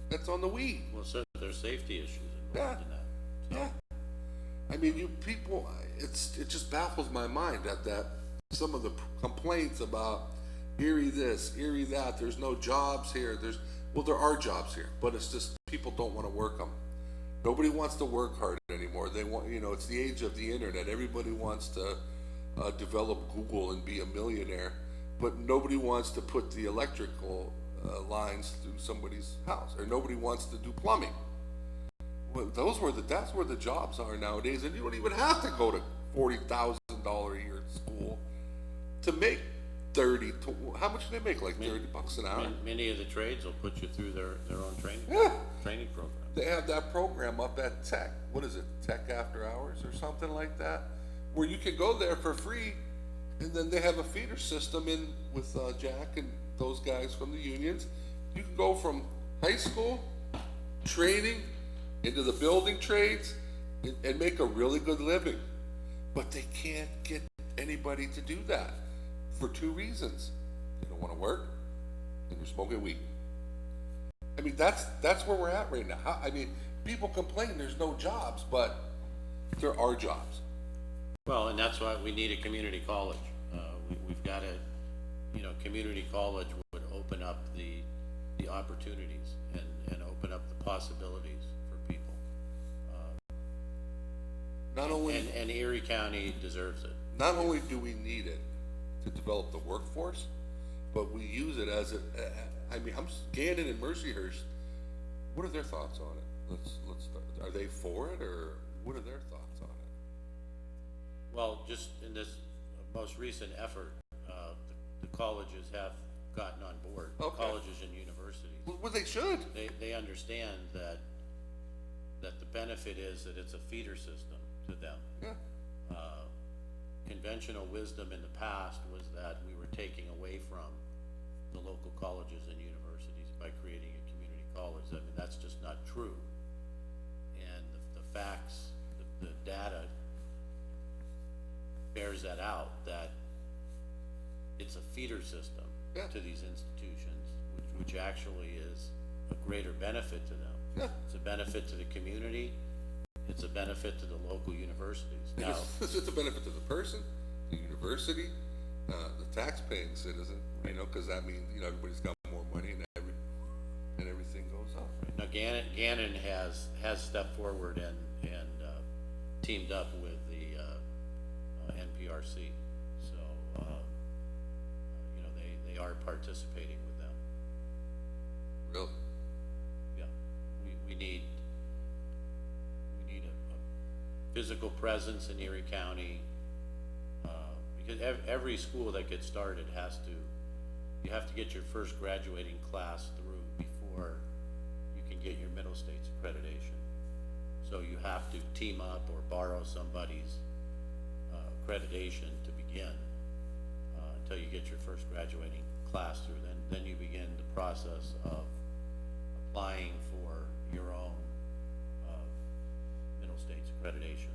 that's on the weed. Well, so there's safety issues involved in that. So, Yeah. I mean, it just baffles my mind that some of the complaints about Erie this, Erie that, there's no jobs here. There are jobs here, but it's just people don't want to work them. Nobody wants to work hard anymore. They want, you know, it's the age of the internet. Everybody wants to develop Google and be a millionaire, but nobody wants to put the electrical lines through somebody's house, or nobody wants to do plumbing. Well, that's where the jobs are nowadays, and you don't even have to go to $40,000 a year school to make how much do they make? Like $30 an hour? many of the trades will put you through their own training program. They have that program up at Tech. What is it? Tech After Hours or something like that, where you can go there for free, and then they have a feeder system in with Jack and those guys from the unions. You can go from high school training into the building trades and make a really good living, but they can't get anybody to do that for two reasons. They don't want to work, and they're smoking weed. I mean, that's where we're at right now. I mean, people complain there's no jobs, but there are jobs. Well, and that's why we need a community college. We've got community college would open up the opportunities and open up the possibilities for people. Not only and Erie County deserves it. Not only do we need it to develop the workforce, but we use it as I mean, Gannon and Mercyhurst. What are their thoughts on it? Let's start. Are they for it, or what are their thoughts on it? Well, just in this most recent effort, the colleges have gotten on board. Okay. Colleges and universities. Well, they should. They understand that the benefit is that it's a feeder system to them. Yeah. Conventional wisdom in the past was that we were taking away from the local colleges and universities by creating a community college. I mean, that's just not true. And the facts, the data bears that out, that it's a feeder system to these institutions, which actually is a greater benefit to them. Yeah. It's a benefit to the community. It's a benefit to the local universities. Now, It's a benefit to the person, the university, the tax-paying citizen. You know, because that means everybody's got more money and everything goes up. now Gannon has stepped forward and teamed up with the NPRC, so they are participating with them. Really? Yeah, we need a physical presence in Erie County, because every school that gets started has to you have to get your first graduating class through before you can get your middle states accreditation. So you have to team up or borrow somebody's accreditation to begin until you get your first graduating class through. Then you begin the process of applying for your own middle states accreditation.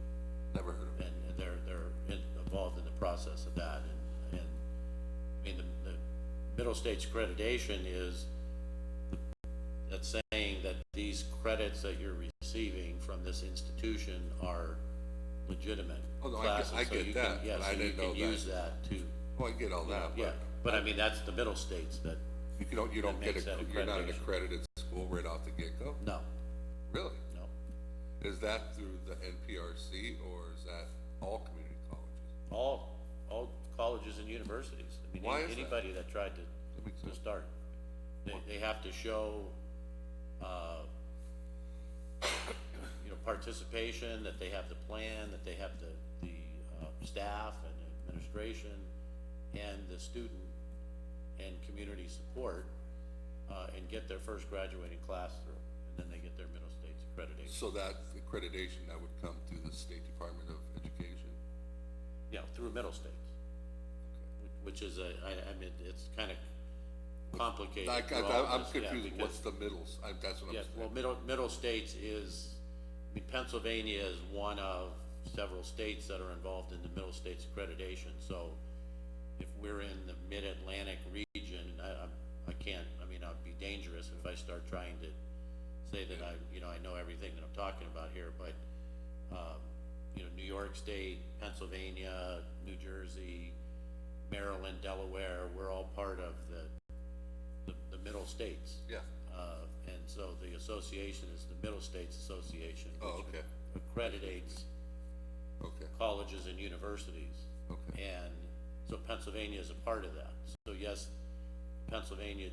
Never heard of it. And they're involved in the process of that. And I mean, the middle states accreditation is that's saying that these credits that you're receiving from this institution are legitimate Oh, no, classes. I So get you that, can, yeah, but so I you didn't know can use that to, Oh, I get all that, yeah. But I mean, that's the middle states that, but you don't get makes that you're not an accreditation. accredited school right off the get-go? no, Really? no. Is that through the NPRC or is that all community colleges? All colleges and universities. I mean, Why is that? anybody that tried makes to sense. start, they have to show, participation, that they have the plan, that they have the staff and administration and the student and community support, and get their first graduating class through, and then they get their middle states accreditation. So that accreditation, that would come through the State Department of Education? Yeah, through middle states, which is I mean, it's kind of complicated. for all of I'm us, yeah, confused, because- what's the middles? That's what I'm Yeah, saying. well, middle states is, I mean, Pennsylvania is one of several states that are involved in the middle states accreditation. So if we're in the mid-Atlantic region, I can't, I mean, I'd be dangerous if I start trying to say that I know everything that I'm talking about here, but, New York State, Pennsylvania, New Jersey, Maryland, Delaware, we're all part of the middle states. Yeah. And so the association is the Middle States Association. Oh, which okay. accreditates Okay, colleges and universities. okay. And so Pennsylvania is a part of that. So yes, Pennsylvania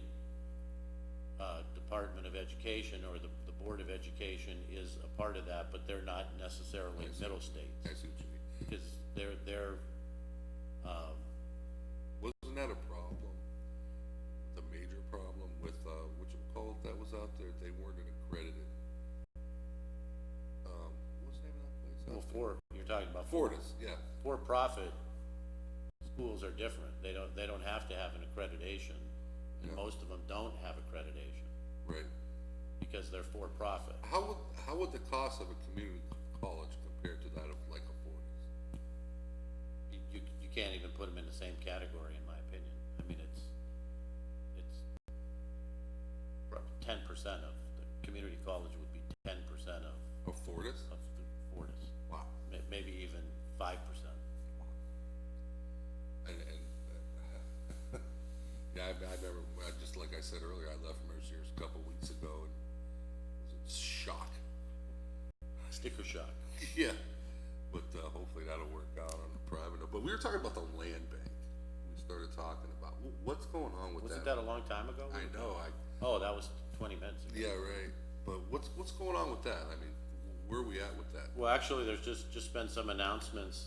Department of Education or the Board of Education is a part of that, but they're not necessarily middle states. I see what you mean. Because they're Wasn't that a problem? The major problem with, whatchamacallit that was out there? They weren't an accredited. What's the name of that place? well, you're talking about Fortis, yeah. for-profit schools are different. They don't have to have an accreditation, and Yeah. most of them don't have accreditation Right. because they're for-profit. How would the cost of a community college compare to that of like a Fortis? You can't even put them in the same category, in my opinion. I mean, it's 10% of the community college would be 10% of A Fortis? the Fortis. Wow. Maybe even 5%. And yeah, I remember, just like I said earlier, I left Mercier's a couple weeks ago and was in shock. Sticker shock. Yeah, but hopefully that'll work out on the private note. But we were talking about the land bank. We started talking about what's going on with Wasn't that. that a long time ago? I know. Oh, that was 20 minutes ago. Yeah, right. But what's going on with that? I mean, where are we at with that? Well, actually, there's just been some announcements,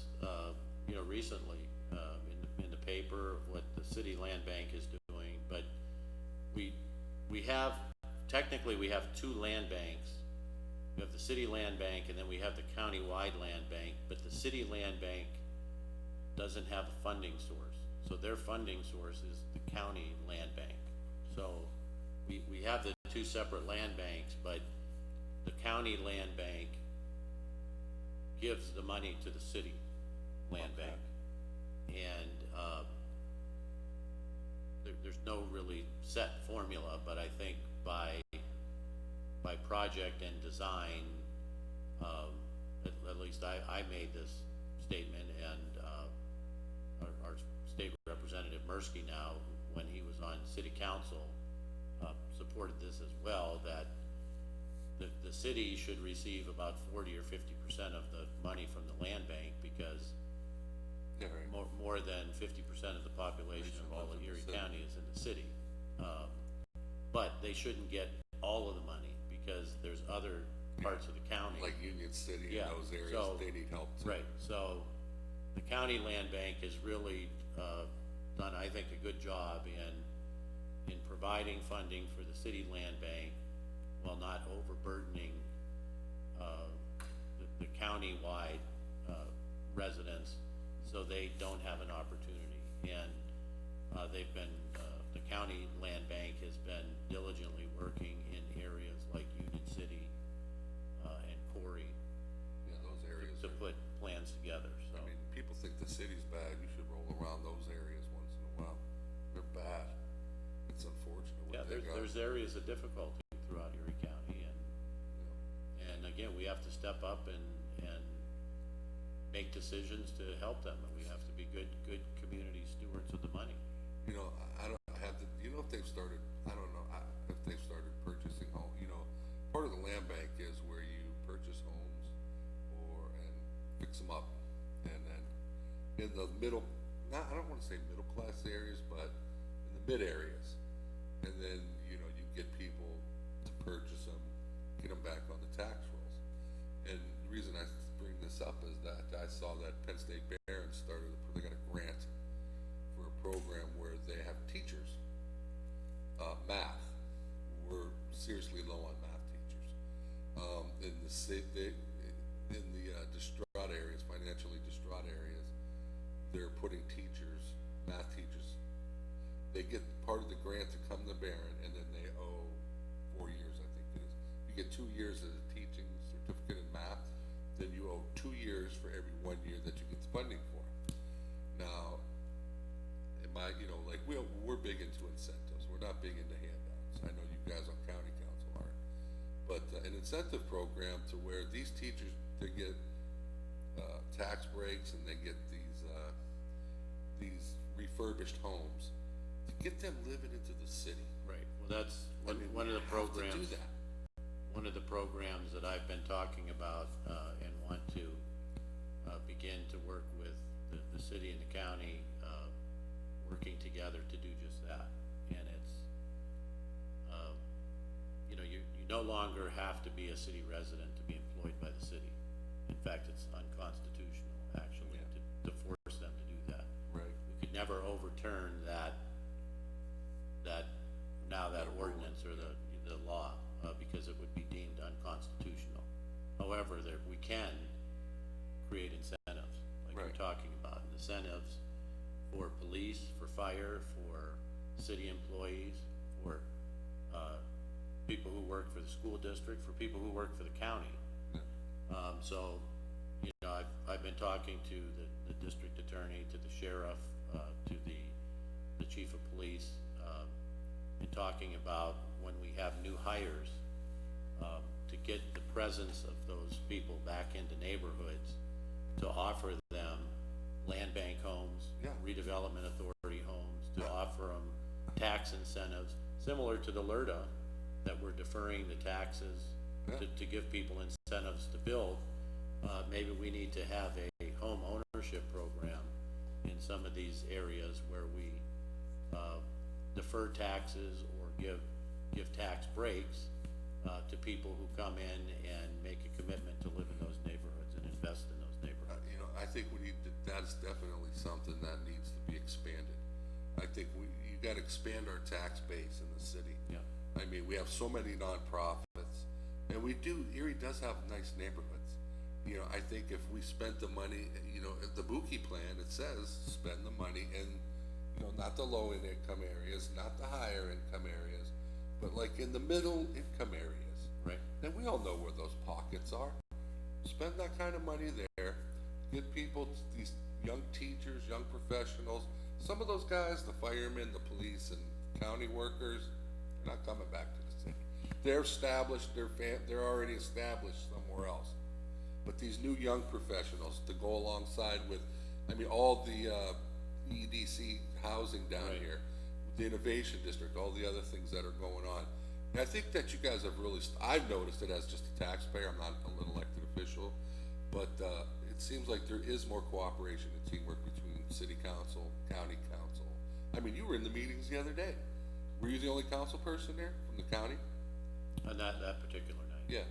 recently, in the paper of what the city land bank is doing, but technically we have two land banks. We have the city land bank and then we have the county-wide land bank, but the city land bank doesn't have a funding source. So their funding source is the county land bank. So we have the two separate land banks, but the county land bank gives the money to the city land bank. And, there's no really set formula, but I think by project and design, at least I made this statement, and, our state representative Mirsky now, when he was on city council, supported this as well, that the city should receive about 40 or 50% of the money from the land bank, because Yeah, right. more than 50% of the population of all of Erie County is in the city. But they shouldn't get all of the money, because there's other parts of the county. Like Union City Yeah, and those areas, so- they need help too. Right, so the county land bank has really, done, I think, a good job in in providing funding for the city land bank while not overburdening, the county-wide, residents, so they don't have an opportunity. And, they've been, the county land bank has been diligently working in areas like Union City, and Corey. Yeah, those areas To are, put plans together, so. I mean, people think the city's bad, you should roll around those areas once in a while. They're bad. It's unfortunate Yeah, what they got. there's areas of difficulty throughout Erie County, and again, we have to step up and make decisions to help them, and we have to be good community stewards of the money. You know, I don't have to, you know, if they've started, I don't know, if they've started purchasing home, you know, part of the land bank is where you purchase homes and fix them up. And then in the middle, I don't wanna say middle class areas, but in the mid areas. And then, you know, you get people to purchase them, get them back on the tax rolls. And the reason I bring this up is that I saw that Penn State Barons they got a grant for a program where they have teachers, math. We're seriously low on math teachers. In the distraught areas, financially distraught areas, they're putting math teachers, they get part of the grant to come to Barron, and then they owe 4 years, I think it is. You get 2 years as a teaching certificate in math, then you owe 2 years for every 1 year that you get the funding for. Now, you know, like we're big into incentives. We're not big into handouts. I know you guys on county council aren't, but an incentive program to where these teachers, they get tax breaks and they get these refurbished homes to get them living into the city. Right, well, that's one of the programs. To do that. One of the programs that I've been talking about, and want to, begin to work with the city and the county, working together to do just that. And it's, you know, you no longer have to be a city resident to be employed by the city. In fact, it's unconstitutional, actually, to force them to do that. Right. We could never overturn that ordinance or the law, because it would be deemed unconstitutional. However, we can create incentives, like Right. we're talking about, incentives for police, for fire, for city employees, for, people who work for the school district, for people who work for the county. So, you know, I've been talking to the district attorney, to the sheriff, to the chief of police, and talking about when we have new hires, to get the presence of those people back into neighborhoods, to offer them land bank homes, Yeah. redevelopment authority homes, to offer them tax incentives, similar to the LRTA, that we're deferring the taxes to give people incentives to build. Maybe we need to have a home ownership program in some of these areas where we defer taxes or give tax breaks to people who come in and make a commitment to live in those neighborhoods and invest in those neighborhoods. You know, I think that's definitely something that needs to be expanded. I think you gotta expand our tax base in the city. Yeah. I mean, we have so many nonprofits, and Erie does have nice neighborhoods. You know, I think if we spent the money, you know, the Buki plan, it says spend the money in, you know, not the low income areas, not the higher income areas, but like in the middle income areas. Right. And we all know where those pockets are. Spend that kind of money there, get people, these young teachers, young professionals, some of those guys, the firemen, the police and county workers, they're not coming back to the city. They're established, they're already established somewhere else. But these new young professionals to go alongside with, I mean, all the EDC housing down Right. here, the innovation district, all the other things that are going on. And I think that you guys have really, I've noticed it as just a taxpayer, I'm not an elected official, but it seems like there is more cooperation and teamwork between city council, county council. I mean, you were in the meetings the other day. Were you the only council person there from the county? On that particular night. Yeah,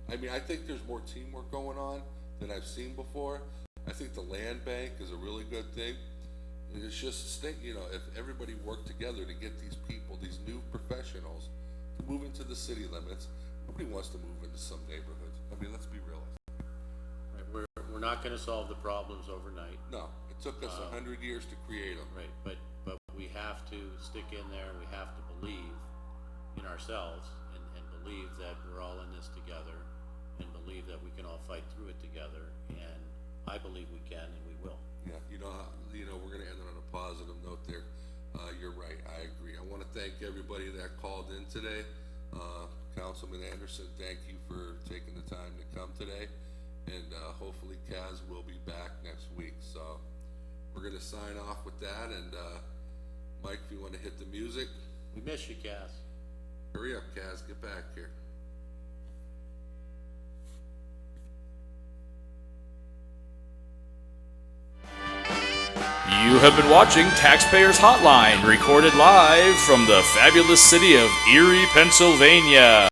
I mean, I think there's more teamwork going on than I've seen before. I think the land bank is a really good thing. And it's just if everybody worked together to get these people, these new professionals, to move into the city limits, nobody wants to move into some neighborhoods. I mean, let's be realistic. Right, we're not gonna solve the problems overnight. No, it took us 100 years to create them. Right, but we have to stick in there, we have to believe in ourselves and believe that we're all in this together and believe that we can all fight through it together, and I believe we can and we will. Yeah, we're gonna end it on a positive note there. You're right, I agree. I wanna thank everybody that called in today. Councilman Anderson, thank you for taking the time to come today. And hopefully Kaz will be back next week. So we're gonna sign off with that, and Mike, if you wanna hit the music. We miss you, Cass. Hurry up, Kaz, get back here. You have been watching Taxpayers Hotline, recorded live from the fabulous city of Erie, Pennsylvania.